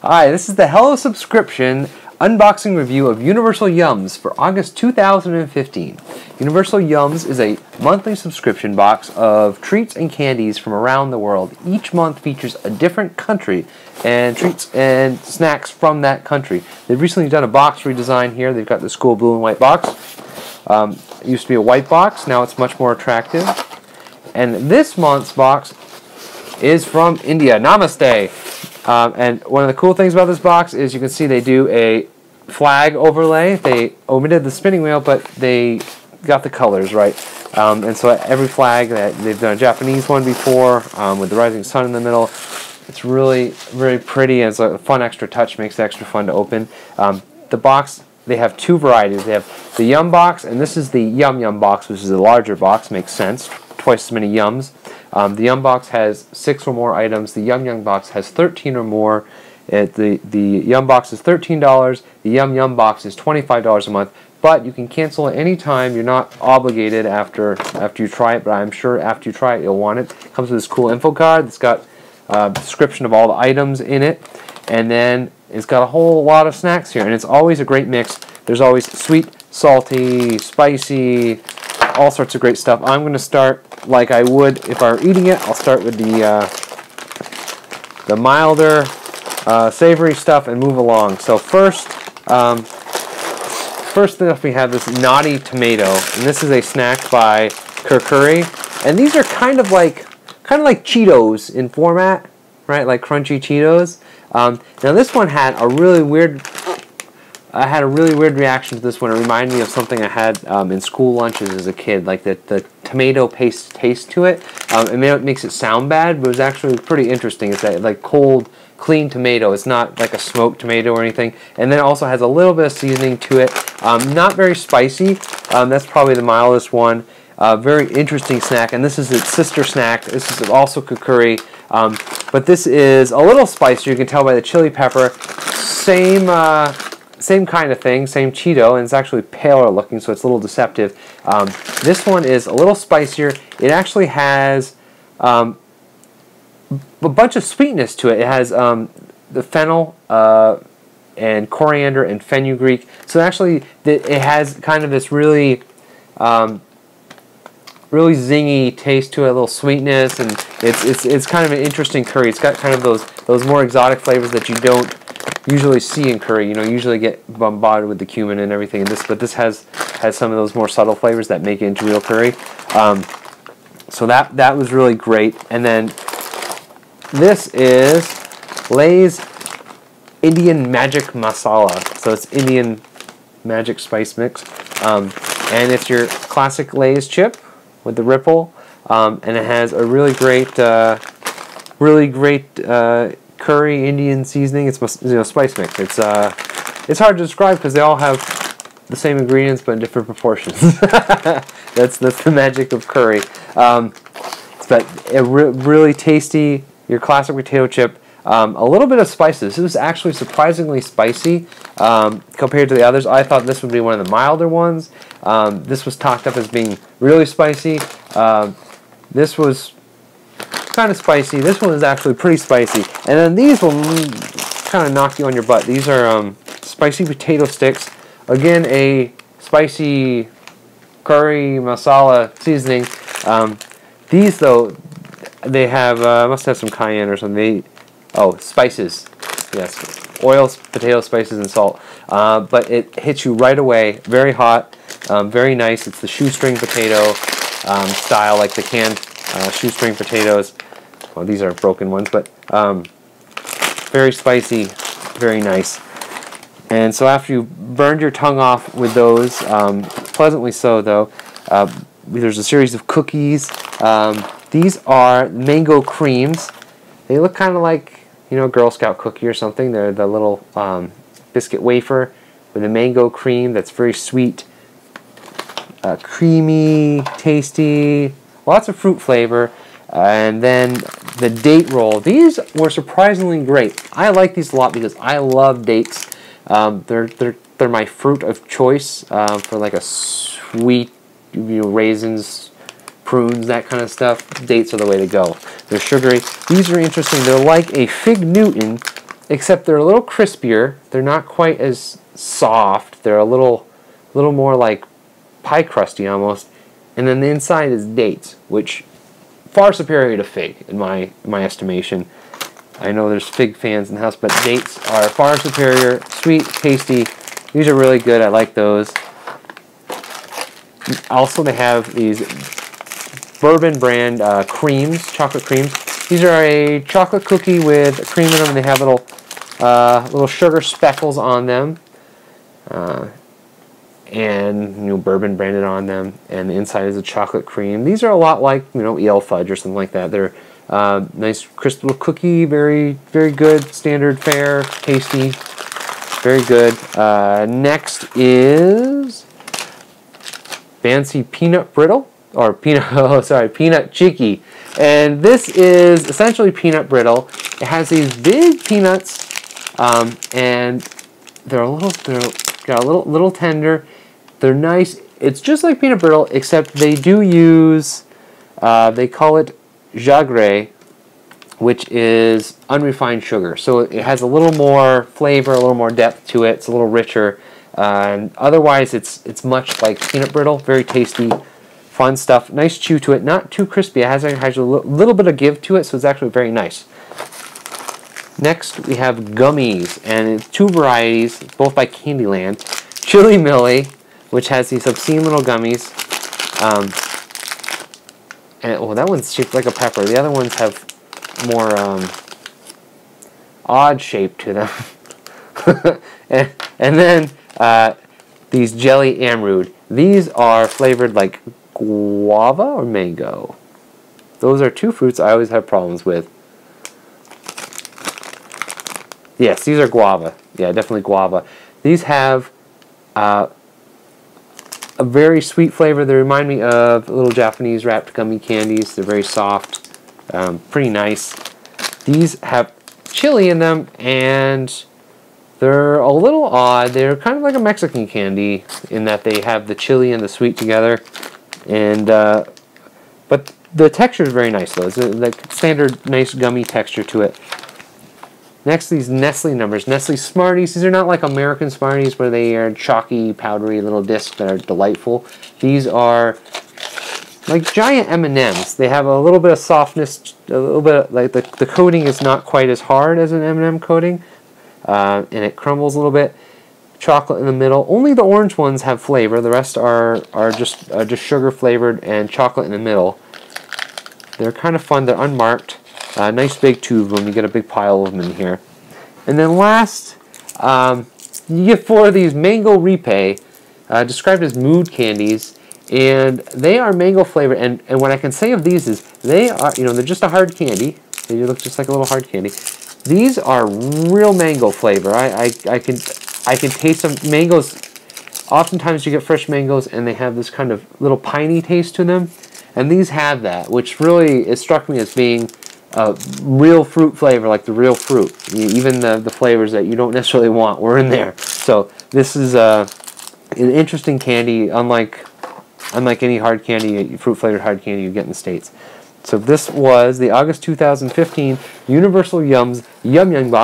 Hi, this is the Hello Subscription unboxing review of Universal Yums for August 2015. Universal Yums is a monthly subscription box of treats and candies from around the world. Each month features a different country and treats and snacks from that country. They've recently done a box redesign here. They've got the school blue and white box. It used to be a white box, now it's much more attractive. And this month's box is from India. Namaste! And one of the cool things about this box is you can see they do a flag overlay. They omitted the spinning wheel, but they got the colors right. And so every flag, they've done a Japanese one before with the rising sun in the middle. It's really very pretty, and it's a fun extra touch, makes it extra fun to open. The box, they have two varieties. They have the Yum box, and this is the Yum Yum box, which is a larger box, makes sense, twice as many Yums. The Yum box has 6 or more items. The Yum Yum box has 13 or more. The Yum box is $13. The Yum Yum box is $25 a month. But you can cancel at any time. You're not obligated after you try it, but I'm sure after you try it, you'll want it. It comes with this cool info card. It's got a description of all the items in it. And then it's got a whole lot of snacks here. And it's always a great mix. There's always sweet, salty, spicy, all sorts of great stuff. I'm going to start like I would if I were eating it. I'll start with the milder, savory stuff and move along. So first thing we have this naughty tomato, and this is a snack by Curry, and these are kind of like Cheetos in format, right? Like crunchy Cheetos. Now this one had a really weird. I had a really weird reaction to this one. It reminded me of something I had in school lunches as a kid, like the tomato paste taste to it. It makes it sound bad, but it was actually pretty interesting. It's that like cold, clean tomato. It's not like a smoked tomato or anything. And then it also has a little bit of seasoning to it. Not very spicy. That's probably the mildest one. Very interesting snack, and this is its sister snack. This is also curry, but this is a little spicier. You can tell by the chili pepper. Same kind of thing, same Cheeto, and it's actually paler looking, so it's a little deceptive. This one is a little spicier. It actually has a bunch of sweetness to it. It has the fennel and coriander and fenugreek. So actually, it has kind of this really zingy taste to it, a little sweetness, and it's kind of an interesting curry. It's got kind of those more exotic flavors that you don't usually see in curry. You know, usually get bombarded with the cumin and everything. But this has some of those more subtle flavors that make it into real curry. So that was really great. And then this is Lay's Indian Magic Masala. So it's Indian magic spice mix, and it's your classic Lay's chip with the ripple, and it has a really great curry Indian seasoning. It's spice mix. It's hard to describe because they all have the same ingredients but in different proportions. That's the magic of curry. But really tasty. Your classic potato chip. A little bit of spices. This is actually surprisingly spicy compared to the others. I thought this would be one of the milder ones. This was talked up as being really spicy. This was kind of spicy. This one is actually pretty spicy. And then these will kind of knock you on your butt. These are spicy potato sticks. Again, a spicy curry masala seasoning. These though, they have must have some cayenne or something. Spices. Yes, oil, potato, spices, and salt. But it hits you right away. Very hot. Very nice. It's the shoestring potato style, like the canned shoestring potatoes. Well, these are broken ones, but very spicy, very nice. And so after you burned your tongue off with those, pleasantly so though, there's a series of cookies. These are mango creams. They look kind of like, you know, Girl Scout cookie or something. They're the little biscuit wafer with a mango cream that's very sweet, creamy, tasty, lots of fruit flavor. And then the date roll. These were surprisingly great. I like these a lot because I love dates. They're my fruit of choice for like a sweet, raisins, prunes, that kind of stuff. Dates are the way to go. They're sugary. These are interesting. They're like a Fig Newton except they're a little crispier. They're not quite as soft. They're a little more like pie crusty almost. And then the inside is dates, which far superior to fig in my estimation. I know there's fig fans in the house, but dates are far superior. Sweet, tasty. These are really good. I like those. Also, they have these bourbon brand creams, chocolate creams. These are a chocolate cookie with cream in them, and they have little sugar speckles on them, and bourbon branded on them. And the inside is a chocolate cream. These are a lot like EL fudge or something like that. They're nice crisp little cookie, very very good, standard fare, tasty, very good. Next is fancy peanut brittle. Or peanut cheeky. And this is essentially peanut brittle. It has these big peanuts, and they're got a little tender. They're nice. It's just like peanut brittle, except they do use, they call it jagre, which is unrefined sugar. So it has a little more flavor, a little more depth to it. It's a little richer. And otherwise, it's much like peanut brittle. Very tasty. Fun stuff. Nice chew to it. Not too crispy. It has a little bit of give to it, so it's actually very nice. Next, we have Gummies, and it's two varieties, both by Candyland. Chili Millie, which has these obscene little gummies. And that one's shaped like a pepper. The other ones have more odd shape to them. and then these Jelly Amrude. These are flavored like guava or mango. Those are two fruits I always have problems with. Yes, these are guava. Yeah, definitely guava. These have a very sweet flavor. They remind me of little Japanese wrapped gummy candies. They're very soft, pretty nice. These have chili in them, and they're a little odd. They're kind of like a Mexican candy in that they have the chili and the sweet together. And but the texture is very nice though. It's like standard nice gummy texture to it. Next, these Nestle numbers. Nestle Smarties. These are not like American Smarties where they are chalky, powdery little discs that are delightful. These are like giant M&Ms. They have a little bit of softness, a little bit like the coating is not quite as hard as an M&M coating, and it crumbles a little bit. Chocolate in the middle. Only the orange ones have flavor. The rest are just sugar flavored and chocolate in the middle. They're kind of fun. They're unmarked. Nice big tube of them. You get a big pile of them in here. And then last, you get 4 of these Mango Repay, described as mood candies, and they are mango flavored. And what I can say of these is they are, they're just a hard candy. They look just like a little hard candy. These are real mango flavor. I can taste some mangoes. Oftentimes you get fresh mangoes and they have this kind of little piney taste to them, and these have that, which really it struck me as being real fruit flavor, like the real fruit. Even the flavors that you don't necessarily want were in there. So this is an interesting candy, unlike any hard candy, fruit flavored hard candy you get in the States. So this was the August 2015 Universal Yums Yum Yum Box.